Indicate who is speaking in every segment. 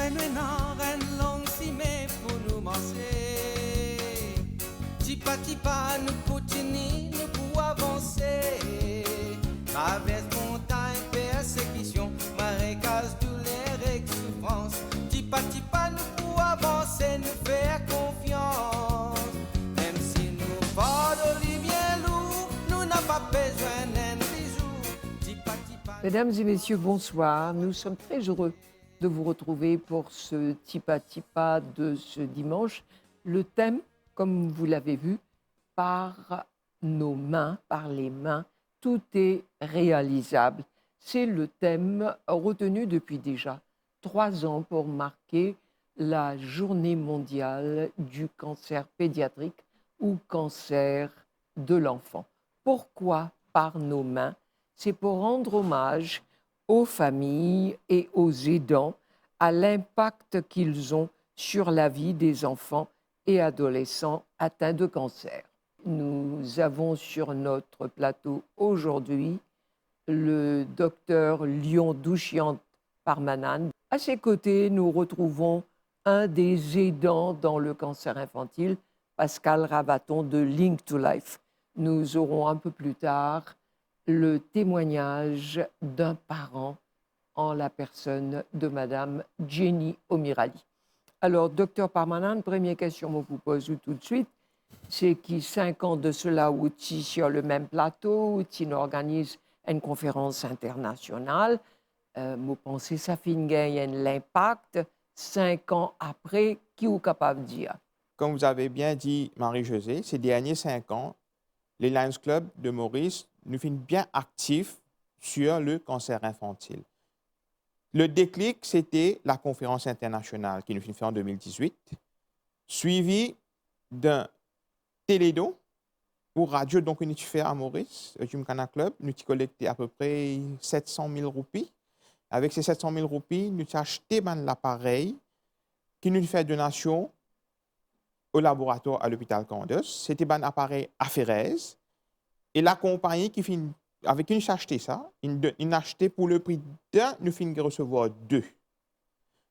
Speaker 1: Renan, ren long si mais pour nous manger. Tipa tipa nous continuons, nous pour avancer. Traverse montagne, persécution, marécage, douleur et souffrance. Tipa tipa nous pour avancer, nous faire confiance. Même si nous portons les bien lourd, nous n'avons pas besoin d'un bijou. Tipa tipa.
Speaker 2: Mesdames et messieurs, bonsoir. Nous sommes très heureux de vous retrouver pour ce Tipa Tipa de ce dimanche. Le thème, comme vous l'avez vu, par nos mains, par les mains, tout est réalisable. C'est le thème retenu depuis déjà 3 ans pour marquer la journée mondiale du cancer pédiatrique ou cancer de l'enfant. Pourquoi par nos mains? C'est pour rendre hommage aux familles et aux aidants à l'impact qu'ils ont sur la vie des enfants et adolescents atteints de cancer. Nous avons sur notre plateau aujourd'hui le docteur Lyon Douchiant Parmanan. À ses côtés, nous retrouvons un des aidants dans le cancer infantile, Pascal Ravaton de Link to Life. Nous aurons un peu plus tard le témoignage d'un parent en la personne de Madame Jenny Omirali. Alors, docteur Parmanan, première question que je vous pose tout de suite, c'est qu'il 5 ans de cela où tu sur le même plateau, où tu organises une conférence internationale, vous pensez ça fait l'impact 5 ans après, qui est capable de dire?
Speaker 3: Comme vous avez bien dit, Marie-Josée, ces derniers 5 ans, les Lions Club de Maurice nous finissent bien actifs sur le cancer infantile. Le déclic, c'était la conférence internationale qui nous finit en 2018, suivie d'un télédon ou radio donc nous fait à Maurice, au Gymkhana Club, nous avons collecté à peu près 700 000 roupies. Avec ces 700 000 roupies, nous avons acheté l'appareil qui nous fait donation au laboratoire à l'hôpital Candos. C'était un appareil à Ferrez. Et la compagnie qui finit, avec qui nous avons acheté ça, il a acheté pour le prix d'un, nous finissons de recevoir 2.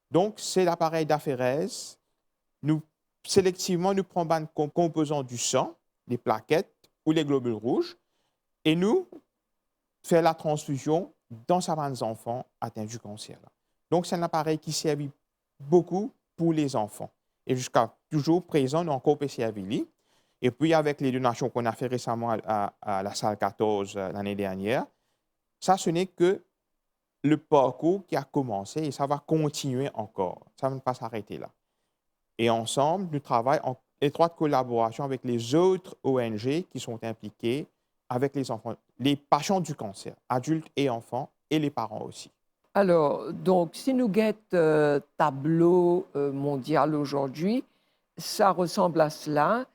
Speaker 3: Donc, c'est l'appareil d'Afferez. Nous, sélectivement, nous prenons un composant du sang, les plaquettes ou les globules rouges, et nous faisons la transfusion dans certains enfants atteints du cancer. Donc, c'est un appareil qui servait beaucoup pour les enfants. Et jusqu'à toujours présent dans le PCA-Vili. Et puis, avec les donations qu'on a fait récemment à la salle 14 l'année dernière, ça, ce n'est que le parcours qui a commencé et ça va continuer encore. Ça ne va pas s'arrêter là. Et ensemble, nous travaillons en étroite collaboration avec les autres ONG qui sont impliquées avec les enfants, les patients du cancer, adultes et enfants, et les parents aussi.
Speaker 2: Alors, donc, si nous guettons tableau mondial aujourd'hui, ça ressemble à cela,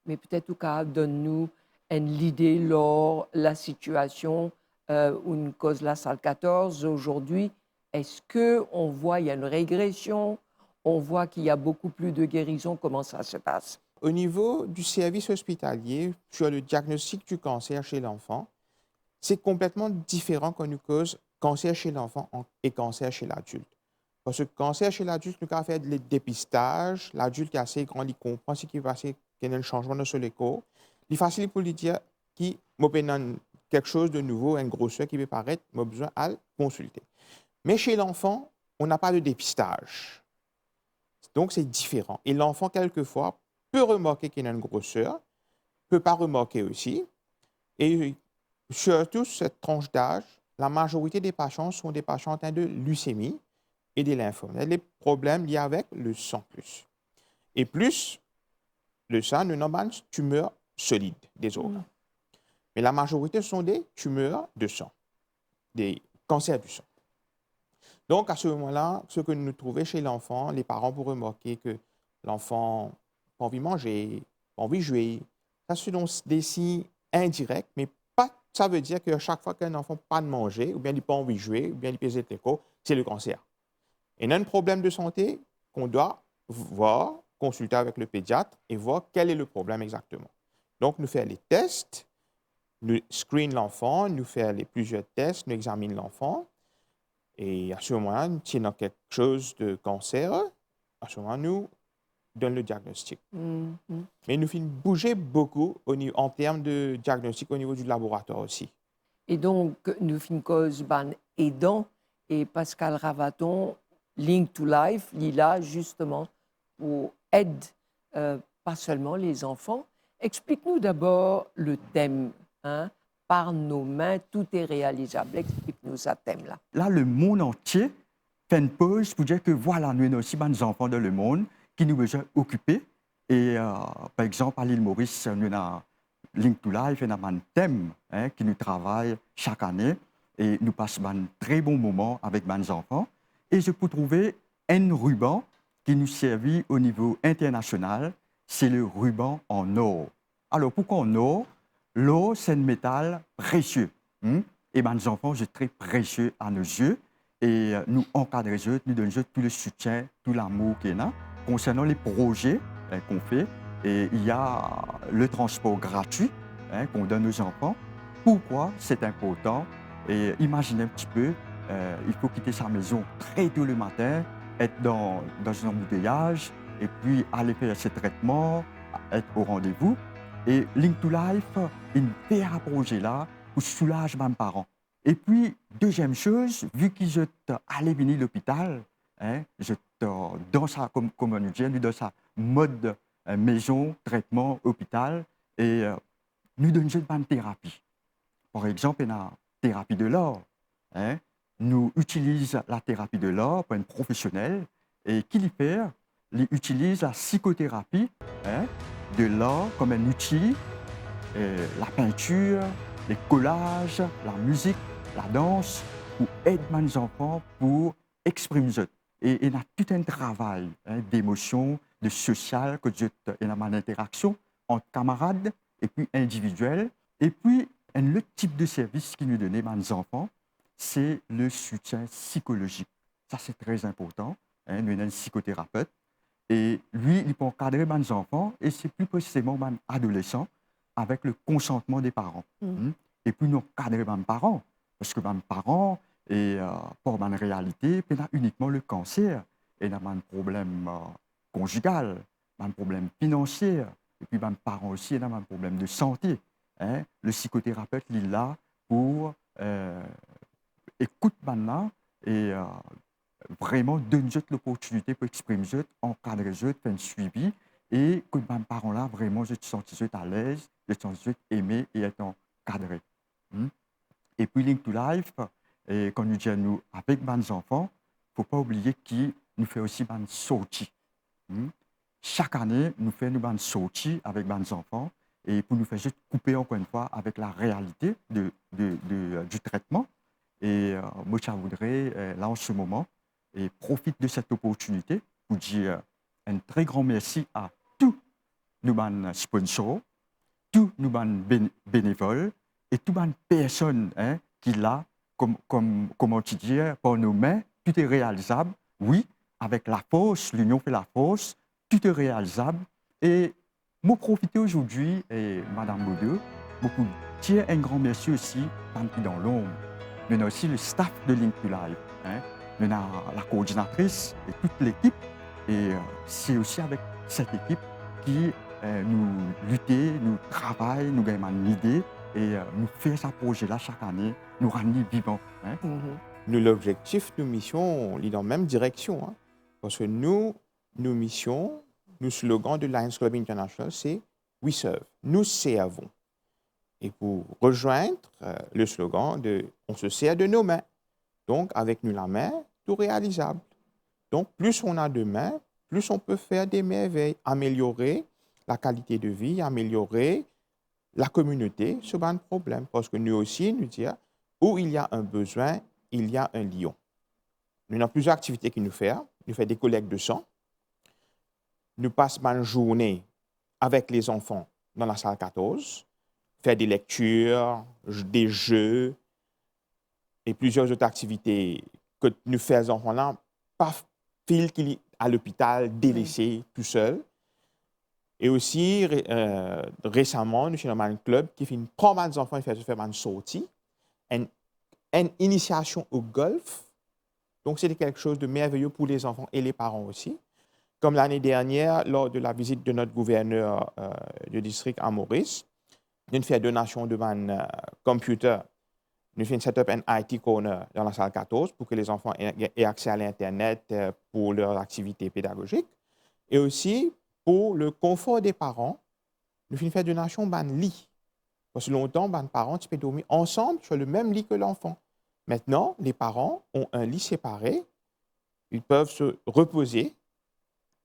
Speaker 2: mais peut-être au cas donne-nous une idée lors la situation où nous cause la salle 14 aujourd'hui. Est-ce qu'on voit il y a une régression? On voit qu'il y a beaucoup plus de guérison. Comment ça se passe?
Speaker 3: Au niveau du service hospitalier, sur le diagnostic du cancer chez l'enfant, c'est complètement différent quand nous cause cancer chez l'enfant et cancer chez l'adulte. Parce que cancer chez l'adulte, nous avons fait le dépistage. L'adulte est assez grand, il comprend ce qui va passer, qu'il y a un changement dans son écho. Il est facile pour lui dire qu'il a quelque chose de nouveau, une grosseur qui peut paraître, il a besoin de consulter. Mais chez l'enfant, on n'a pas de dépistage. Donc, c'est différent. Et l'enfant, quelquefois, peut remarquer qu'il y a une grosseur, ne peut pas remarquer aussi. Et surtout, cette tranche d'âge, la majorité des patients sont des patients atteints de leucémie et des lymphomes. Les problèmes liés avec le sang plus. Et plus, le sang, nous avons une tumeur solide des organes. Mais la majorité sont des tumeurs de sang, des cancers du sang. Donc, à ce moment-là, ce que nous trouvons chez l'enfant, les parents vont remarquer que l'enfant n'a pas envie de manger, pas envie de jouer. Ça, ce sont des signes indirects, mais pas, ça veut dire que chaque fois qu'un enfant n'a pas de manger, ou bien il n'a pas envie de jouer, ou bien il pèse l'écho, c'est le cancer. Et il y a un problème de santé qu'on doit voir, consulter avec le pédiatre et voir quel est le problème exactement. Donc, nous faisons les tests, nous screen l'enfant, nous faisons plusieurs tests, nous examinons l'enfant. Et à ce moment-là, s'il y a quelque chose de cancer, à ce moment-là, nous donne le diagnostic. Mais nous finissons bouger beaucoup en termes de diagnostic au niveau du laboratoire aussi.
Speaker 2: Et donc, nous finissons cause ban aidant et Pascal Ravaton, Link to Life, Lila, justement, pour aide pas seulement les enfants. Explique-nous d'abord le thème. Hein? Par nos mains, tout est réalisable. Explique-nous ce thème-là.
Speaker 4: Là, le monde entier fait une pause pour dire que voilà, nous avons aussi des enfants dans le monde qui nous besoin occuper. Et par exemple, à l'île Maurice, nous avons Link to Life, nous avons un thème qui nous travaille chaque année. Et nous passons un très bon moment avec nos enfants. Et je peux trouver un ruban qui nous servit au niveau international, c'est le ruban en or. Alors, pourquoi en or? L'or, c'est un métal précieux. Et nos enfants, c'est très précieux à nos yeux. Et nous encadrons eux, nous donnons tout le soutien, tout l'amour qu'il y a. Concernant les projets qu'on fait, et il y a le transport gratuit qu'on donne aux enfants. Pourquoi c'est important? Et imaginez un petit peu, il faut quitter sa maison très tôt le matin, être dans un embouteillage, et puis aller faire ses traitements, être au rendez-vous. Et Link to Life, il fait un projet là pour soulager mes parents. Et puis, deuxième chose, vu qu'ils sont allés venir à l'hôpital, dans sa, comme on dit, dans sa mode maison, traitement, hôpital, et nous donnons une thérapie. Par exemple, la thérapie de l'or. Nous utilisons la thérapie de l'or pour un professionnel, et qui fait, il utilise la psychothérapie de l'or comme un outil, la peinture, les collages, la musique, la danse, pour aider mes enfants pour exprimer. Et il y a tout un travail d'émotion, de social, que il y a une interaction entre camarades et puis individuel. Et puis, un autre type de service qui nous donne mes enfants, c'est le soutien psychologique. Ça, c'est très important. Nous avons un psychothérapeute. Et lui, il peut encadrer mes enfants, et c'est plus précisément mes adolescents, avec le consentement des parents. Et puis, nous encadrons mes parents, parce que mes parents, pour ma réalité, il y a uniquement le cancer, et il y a un problème conjugal, un problème financier, et puis mes parents aussi, il y a un problème de santé. Le psychothérapeute, il est là pour écouter maintenant et vraiment donner l'opportunité pour exprimer, encadrer, faire un suivi, et que mes parents-là, vraiment, je me sens à l'aise, je me sens aimé et être encadré. Et puis, Link to Life, et quand nous disons avec mes enfants, il ne faut pas oublier qu'il nous fait aussi des sorties. Chaque année, nous faisons des sorties avec mes enfants, et pour nous faire juste couper encore une fois avec la réalité du traitement. Et moi, je voudrais, là en ce moment, et profite de cette opportunité pour dire un très grand merci à tous nos sponsors, tous nos bénévoles et toutes les personnes qui là, comment tu dis, par nos mains, tout est réalisable. Oui, avec la force, l'union fait la force, tout est réalisable. Et moi, profiter aujourd'hui, Madame Baudeux, pour dire un grand merci aussi dans l'ombre. Nous avons aussi le staff de Link to Life. Nous avons la coordinatrice et toute l'équipe. Et c'est aussi avec cette équipe qui nous luttons, nous travaillons, nous gagnons une idée et nous faisons ce projet-là chaque année, nous rendons vivants.
Speaker 3: Nous, l'objectif, nos missions, on est dans la même direction. Parce que nos missions, nos slogans de Lions Club International, c'est « We serve », nous servons. Et pour rejoindre le slogan de « On se sert de nos mains ». Donc, avec nous la main, tout réalisable. Donc, plus on a de mains, plus on peut faire des merveilles, améliorer la qualité de vie, améliorer la communauté sur un problème. Parce que nous aussi, nous disons, où il y a un besoin, il y a un lion. Nous avons plusieurs activités que nous faisons. Nous faisons des collectes de sang. Nous passons une journée avec les enfants dans la salle 14, faire des lectures, des jeux, et plusieurs autres activités que nous faisons là, pas fil qu'il est à l'hôpital, délaissé, tout seul. Et aussi, récemment, nous sommes dans un club qui fait prendre les enfants et faire une sortie, une initiation au golf Donc, c'était quelque chose de merveilleux pour les enfants et les parents aussi. Comme l'année dernière, lors de la visite de notre gouverneur du district à Maurice, nous avons fait donation de un computer. Nous avons set up un IT corner dans la salle 14 pour que les enfants aient accès à l'Internet pour leurs activités pédagogiques. Et aussi, pour le confort des parents, nous avons fait donation d'un lit. Parce que longtemps, les parents peuvent dormir ensemble sur le même lit que l'enfant. Maintenant, les parents ont un lit séparé. Ils peuvent se reposer,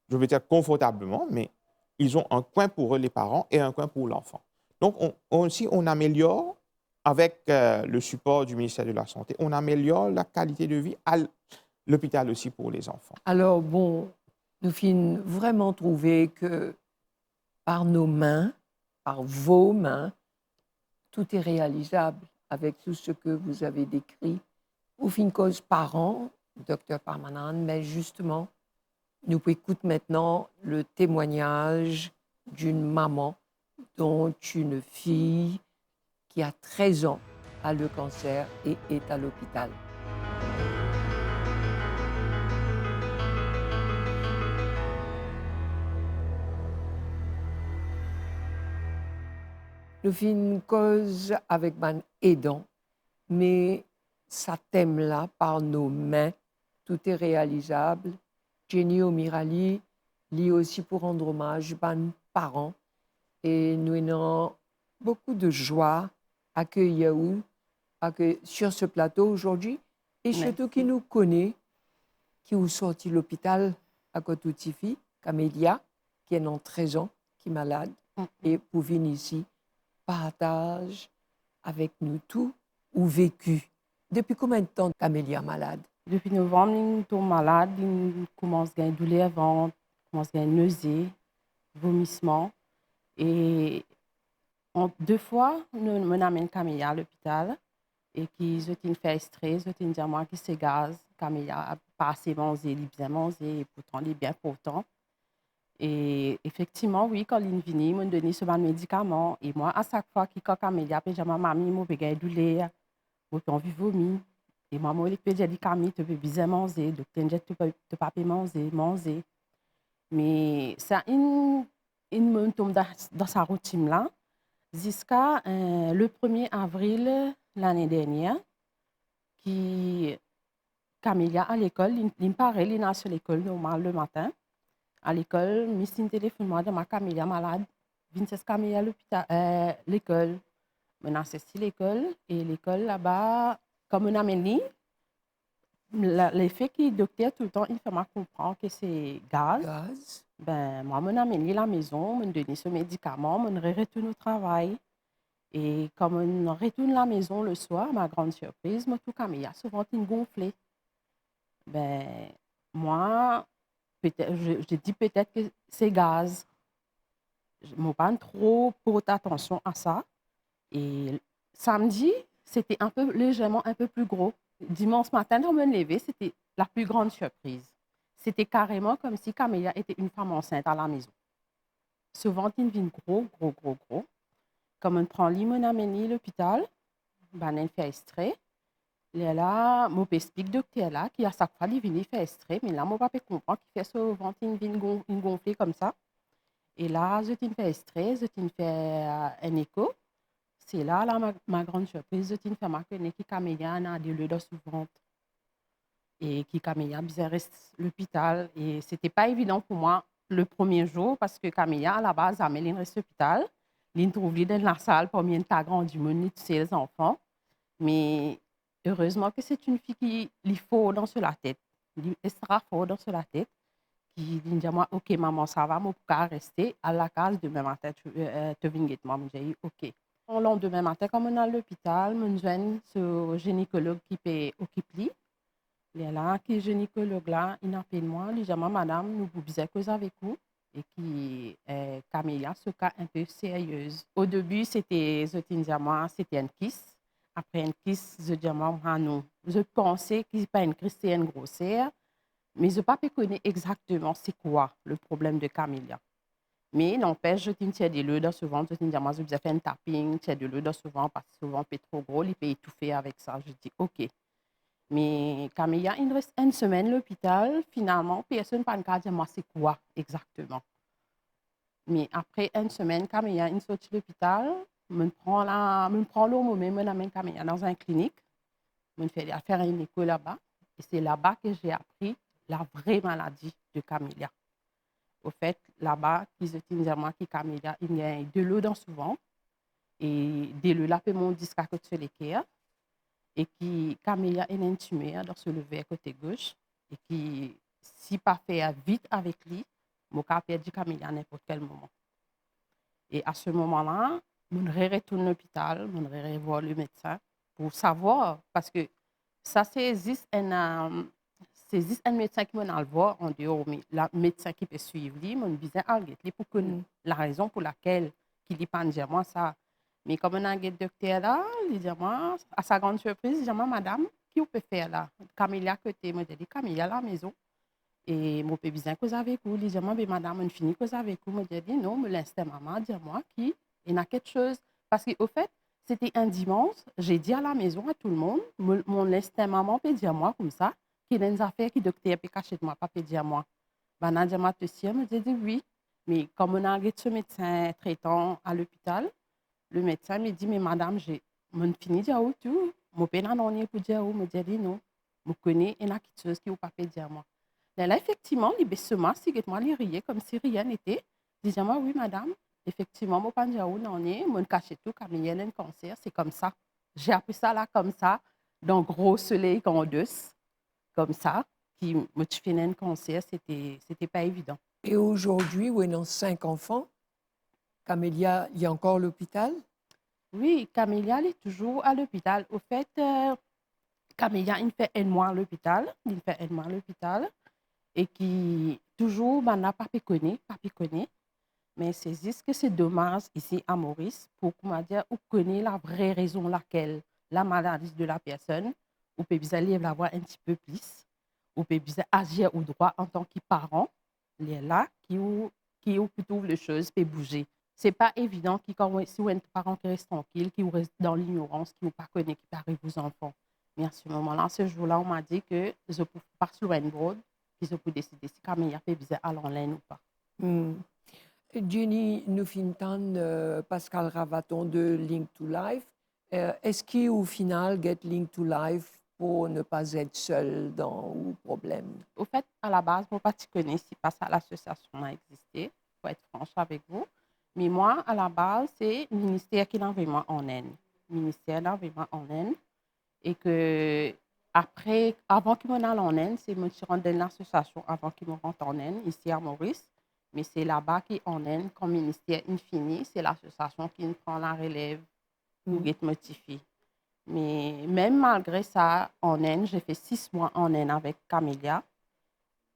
Speaker 3: je veux dire confortablement, mais ils ont un coin pour eux, les parents, et un coin pour l'enfant. Donc, on améliore, avec le support du ministère de la Santé, on améliore la qualité de vie à l'hôpital aussi pour les enfants.
Speaker 2: Alors, bon, nous finissons vraiment trouver que par nos mains, par vos mains, tout est réalisable avec tout ce que vous avez décrit. Au fin de cause, parents, docteur Parmanan, mais justement, nous écoutons maintenant le témoignage d'une maman dont une fille qui a 13 ans a le cancer et est à l'hôpital. Nous faisons une cause avec un aidant, mais ça thème-là, par nos mains, tout est réalisable. Jenny Omirali lit aussi pour rendre hommage à nos parents. Et nous avons beaucoup de joie à accueillir sur ce plateau aujourd'hui. Et surtout qui nous connaît, qui ont sorti l'hôpital à Cotoutifi, Camélia, qui est dans 13 ans, qui est malade, et pour venir ici, partage avec nous tout ou vécu. Depuis combien de temps Camélia malade?
Speaker 5: Depuis novembre, il tombe malade, il commence à avoir douleur au ventre, commence à avoir nausée, vomissement. Et 2 fois, nous amène Camélia à l'hôpital et qui ont fait stress, ils ont dit à moi que c'est gaz, Camélia a pas assez mangé, il a bien mangé, et pourtant il est bien pourtant. Et effectivement, oui, quand il est venu, il m'a donné ce médicament. Et moi, à chaque fois que Camélia, j'ai dit à ma mamie, je vais douleur, je vais envie de vomir. Et moi, je lui ai dit, Camille, tu peux bien manger, docteur, tu peux pas manger. Mais ça, il me tombe dans sa routine-là jusqu'à le 1er avril l'année dernière, qui Camélia à l'école, il me paraît, il est sur l'école normal le matin. À l'école, je téléphone moi de ma Camélia malade. Vincent Camélia à l'hôpital, l'école. Je suis assisté à l'école et l'école là-bas, comme on a mené, l'effet que le docteur tout le temps, il fait me comprendre que c'est gaz. Ben, moi, je amené à la maison, je donné ce médicament, je retourne au travail. Et comme on retourne à la maison le soir, ma grande surprise, moi, tout Camélia souvent une gonflée. Ben, moi, je dis peut-être que c'est gaz. Je ne pas trop porté attention à ça. Et samedi, c'était légèrement un peu plus gros. Dimanche matin, quand je me levais, c'était la plus grande surprise. C'était carrément comme si Camélia était une femme enceinte à la maison. Souvent, il vient gros. Comme on prend l'immun à l'hôpital, on fait extrait. Là, je explique docteur là, qui à chaque fois, il vient faire extrait, mais là, je ne peux pas comprendre qu'il fait ce ventre, il vient gonfler comme ça. Et là, je fais extrait, je fais un écho. C'est là, ma grande surprise, je fais ma connaître que Camélia a des nœuds dans son ventre. Et que Camélia bien reste à l'hôpital. Et ce n'était pas évident pour moi le premier jour, parce que Camélia, à la base, elle reste à l'hôpital. Elle trouve dans la salle pour bien grand du monde, tous ses enfants. Mais heureusement que c'est une fille qui est fort dans la tête. Elle est extra fort dans la tête. Qui dit à moi, OK, maman, ça va, je peux rester à la case demain matin. Tu viens moi. J'ai dit, OK. Le lendemain matin, comme on est à l'hôpital, je joins ce gynécologue qui peut occuper. Il est là, qui est gynécologue là, il appelle moi, il dit, madame, nous vous besoin cause avec vous. Et qui Camélia, ce cas un peu sérieuse. Au début, c'était un kiss. Après un kiss, je dis à moi, non. Je pensais que ce n'était pas une kiss, c'était une grossesse. Mais je ne peux pas connaître exactement c'est quoi le problème de Camélia. Mais n'empêche, je tiens de l'eau dans ce ventre, je tiens moi, je vais faire un tapping, tiens de l'eau dans ce ventre, parce que souvent, il est trop gros, il peut étouffer avec ça. Je dis, OK. Mais quand il y a une semaine à l'hôpital, finalement, personne ne peut dire moi c'est quoi exactement. Mais après une semaine, quand il y a une sortie de l'hôpital, je prends le moment, je m'amène Camilla dans une clinique, je fais faire une écho là-bas. Et c'est là-bas que j'ai appris la vraie maladie de Camilla. Au fait, là-bas, ils ont dit à moi que Camilla, il y a de l'eau dans son ventre. Et de l'eau là, mon disque à côté de l'équerre. Et qui Camilla est une tumeur dans ce lever côté gauche. Et qui, si pas fait vite avec lui, je peux perdre Camilla à n'importe quel moment. Et à ce moment-là, je retourne à l'hôpital, je vais voir le médecin pour savoir, parce que ça, c'est juste un médecin qui m'a voir en dehors, mais le médecin qui peut suivre lui, mon besoin de pour que la raison pour laquelle il dit pas dire moi ça. Mais comme on a un docteur là, il dit moi, à sa grande surprise, il dit moi, madame, qui vous peut faire là? Camilla côté, moi, j'ai dit Camilla à la maison. Et mon père besoin cause avec vous, il dit moi, madame, on finit cause avec vous. Moi, j'ai dit non, me laisse maman dire moi qui, il y a quelque chose. Parce qu'au fait, c'était un dimanche, j'ai dit à la maison à tout le monde, mon laisse maman peut dire moi comme ça, qu'il y a des affaires qui docteur peut cacher de moi, pas peut dire moi. Ben, on a dit moi, j'ai dit oui. Mais comme on a ce médecin traitant à l'hôpital, le médecin me dit, mais madame, j'ai fini de dire tout. Mon père n'a rien pour dire, me dit non. Je connais, il y a quelque chose qui ne peut pas dire moi. Là, effectivement, il baissement, si moi, il riait comme si rien n'était. Il disait, moi, oui, madame, effectivement, mon père non, mon cachait tout, comme il y a un cancer, c'est comme ça. J'ai appris ça là, comme ça, dans gros soleil, grandeuse, comme ça, qui me fait un cancer, c'était pas évident.
Speaker 2: Et aujourd'hui, où il y a 5 enfants, Camélia, il y a encore l'hôpital?
Speaker 5: Oui, Camélia, elle est toujours à l'hôpital. Au fait, Camélia, il fait un mois à l'hôpital. Il fait un mois à l'hôpital. Et qui, toujours, n'a pas piconné. Mais c'est juste que c'est dommage ici à Maurice pour qu'on dire ou connaît la vraie raison laquelle la maladie de la personne, ou peut bien la voir un petit peu plus, ou peut bien agir au droit en tant que parent, il est là qui plutôt les choses peut bouger. C'est pas évident si vous êtes un parent qui reste tranquille, qui reste dans l'ignorance, qui ne pas connaît qui arrive aux enfants. Mais à ce moment-là, ce jour-là, on m'a dit que je peux passer sur une road, puis je peux décider si Camilla fait bien aller en ligne ou pas.
Speaker 2: Jenny, nous finissons Pascal Ravaton de Link to Life. Est-ce qu'au final, Get Link to Life pour ne pas être seul dans le problème?
Speaker 5: Au fait, à la base, moi, je ne connais pas ça, l'association a existé, pour être franche avec vous. Mais moi, à la base, c'est le ministère qui l'envoie moi en Inde. Le ministère l'envoie moi en Inde. Et que, après, avant qu'il m'en aille en Inde, c'est moi qui rentre dans l'association avant qu'il me rentre en Inde, ici à Maurice. Mais c'est là-bas qu'en Inde, comme ministère infini, c'est l'association qui prend la relève pour être motivée. Mais même malgré ça, en Inde, j'ai fait 6 mois en Inde avec Camélia.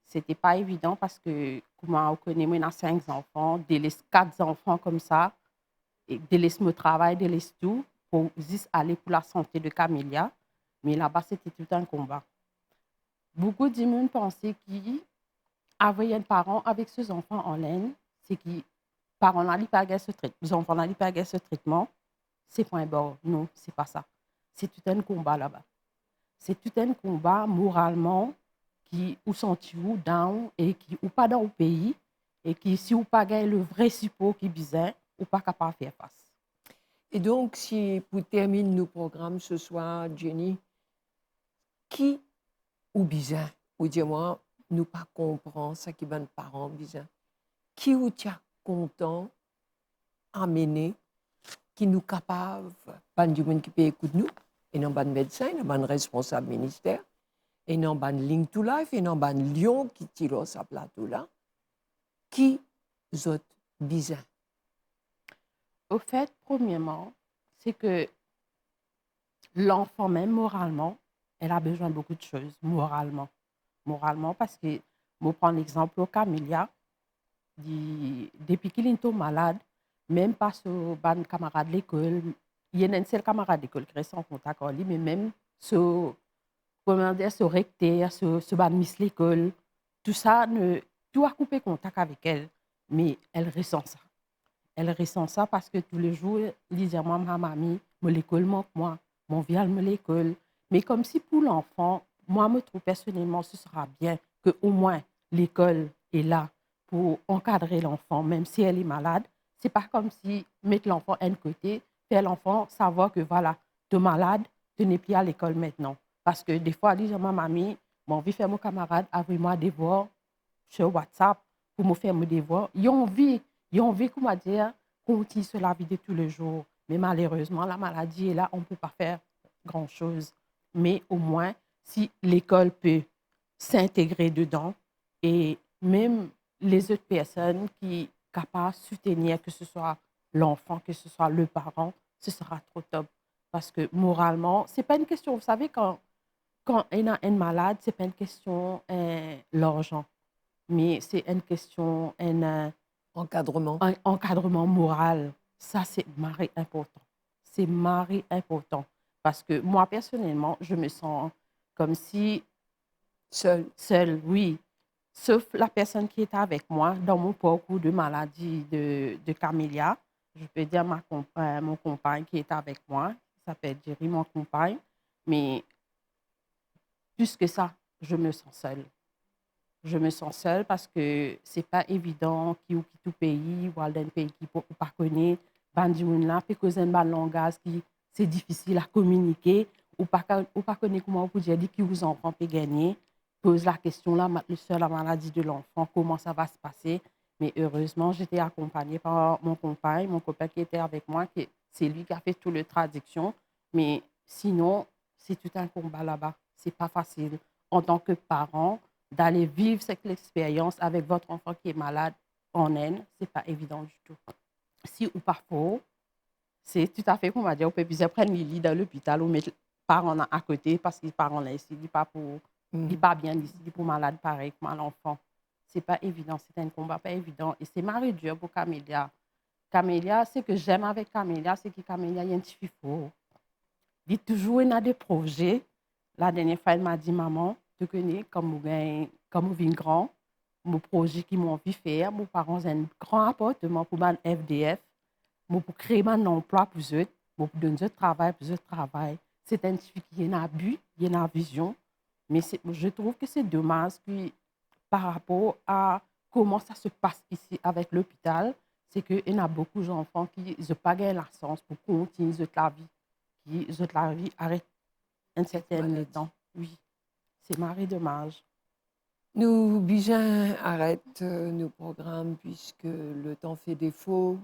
Speaker 5: C'était pas évident parce que, comme on connaît, moi, j'ai 5 enfants, délaisse 4 enfants comme ça, et délaisse mon travail, délaisse tout, pour juste aller pour la santé de Camélia. Mais là-bas, c'était tout un combat. Beaucoup de monde pensaient qu'il avait un parent avec ses enfants en Inde, c'est que les parents n'allaient pas gagner ce traitement, les enfants n'allaient pas gagner ce traitement, c'est point barre. Non, c'est pas ça. C'est tout un combat là-bas. C'est tout un combat moralement qui ou senti-vous down et qui ou pas dans le pays et qui si ou pas gagner le vrai support qui besoin ou pas capable de faire face.
Speaker 2: Et donc, si pour terminer nos programmes ce soir, Jenny, qui ou besoin, ou dis-moi, nous pas comprend ça qui van parents besoin, qui ou tient content, amener, qui nous capable, pas du monde qui peut écouter nous, et non pas de médecin, et non pas de responsable ministère, et non pas de Link to Life, et non pas de Lyon qui tire sa plateau là, qui autres besoin.
Speaker 5: Au fait, premièrement, c'est que l'enfant, même moralement, elle a besoin de beaucoup de choses, moralement. Moralement, parce que, je prends l'exemple de Camélia, depuis qu'il est malade, même pas son camarade de l'école, il y a un seul camarade d'école qui reste en contact avec lui, mais même ce recteur, ce miss l'école, tout ça, tout a coupé contact avec elle, mais elle ressent ça. Elle ressent ça parce que tous les jours, elle disait, moi, ma mamie, me l'école manque moi, mon vial me l'école. Mais comme si pour l'enfant, moi, je me trouve personnellement, ce sera bien qu'au moins l'école est là pour encadrer l'enfant, même si elle est malade. Ce n'est pas comme si mettre l'enfant à un côté, faire l'enfant savoir que voilà, tu es malade, tu n'es plus à l'école maintenant. Parce que des fois, elle dit à ma mamie, j'ai envie de faire mon camarade, envoie-moi des devoirs sur WhatsApp pour me faire mes devoirs. Ils ont envie, comment dire, continuer sur la vie de tous les jours. Mais malheureusement, la maladie est là, on ne peut pas faire grand-chose. Mais au moins, si l'école peut s'intégrer dedans et même les autres personnes qui sont capables de soutenir, que ce soit l'enfant, que ce soit le parent, ce sera trop top. Parce que moralement, ce n'est pas une question, vous savez, quand on a un malade, ce n'est pas une question l'argent, mais c'est une question
Speaker 2: Encadrement.
Speaker 5: un encadrement moral. Ça, c'est marré important. C'est marré important. Parce que moi, personnellement, je me sens comme si... Seule, oui. Sauf la personne qui est avec moi dans mon parcours de maladie de camélia. Je peux dire mon compagne qui est avec moi, qui s'appelle Jerry, mon compagne. Mais plus que ça, je me sens seule. Je me sens seule parce que ce n'est pas évident qui ou qui tout pays, ou dans un pays qui ne pas connaît, là, puis cause un langage qui c'est difficile à communiquer, ou pas connaît comment vous dire qui vous enfants peut gagner, pose la question là, sur la maladie de l'enfant, comment ça va se passer. Mais heureusement, j'étais accompagnée par mon copain qui était avec moi, c'est lui qui a fait toute la traduction. Mais sinon, c'est tout un combat là-bas. C'est pas facile en tant que parent d'aller vivre cette expérience avec votre enfant qui est malade en Inde. C'est pas évident du tout. Si ou pas faux, c'est tout à fait comme on va dire, on peut bien prendre Lily dans l'hôpital ou mettre les parents à côté parce que les parents là ici, ils pas pour, ils pas bien ici, ils pour malade pareil comme l'enfant. C'est pas évident, c'est un combat pas évident et c'est marré dur pour Camélia. Camélia, ce que j'aime avec Camélia, c'est que Camélia y a un petit faux. Il toujours il a des projets. La dernière fois, elle m'a dit maman, tu connais comme vous vient grand, mon projet qui m'ont envie de faire, mes parents ont un grand appartement pour mon FDF. Pour créer un emploi pour eux, pour donner travail pour eux travail. C'est un truc qui est un but, il y a une vision. Mais je trouve que c'est dommage que par rapport à comment ça se passe ici avec l'hôpital, c'est qu'il y a beaucoup d'enfants qui n'ont pas gagné la chance pour continuer la vie, qui la vie arrête un certain temps. Oui, c'est marré dommage.
Speaker 2: Nous, bien, arrête nos programmes puisque le temps fait défaut.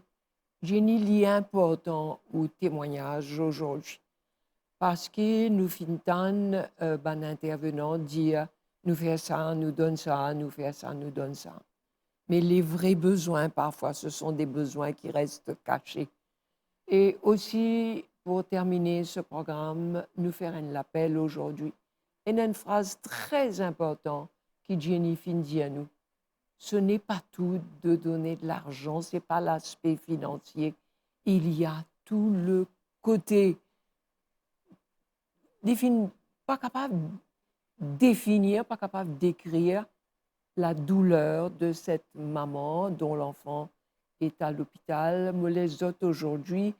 Speaker 2: J'ai un lien important au témoignage aujourd'hui parce que nous finissons un intervenant dire nous faisons ça, nous donnons ça, nous faisons ça, nous donnons ça. Mais les vrais besoins, parfois, ce sont des besoins qui restent cachés. Et aussi, pour terminer ce programme, nous faire un appel aujourd'hui. Et une phrase très importante qui Jennifer dit à nous. Ce n'est pas tout de donner de l'argent, ce n'est pas l'aspect financier. Il y a tout le côté pas capable de définir, pas capable d'écrire la douleur de cette maman dont l'enfant est à l'hôpital. Mais les autres aujourd'hui,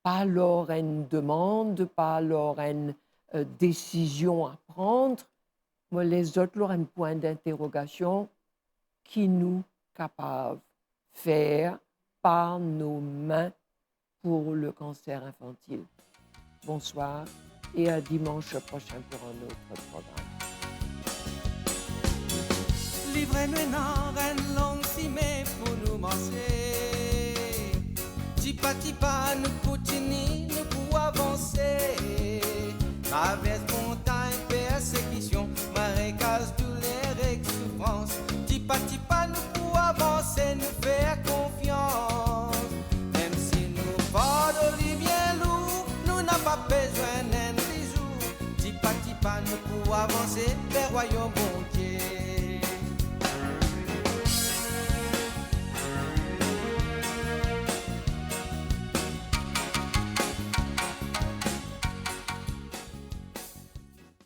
Speaker 2: pas leur une demande, pas leur une décision à prendre, mais les autres leur un point d'interrogation qui nous capables de faire par nos mains pour le cancer infantile. Bonsoir et à dimanche prochain pour un autre programme.
Speaker 1: Livrez-nous une longue cimée pour nous manger. Tipa tipa nous continuons, nous pour avancer. Traverse montagne, persécution, marécage, douleur et souffrance. Tipa tipa nous pour avancer, nous faire confiance. Même si nous fardeaux bien lourd, nous n'avons pas besoin d'un bisou. Tipa tipa nous pour avancer, vers royaume bon.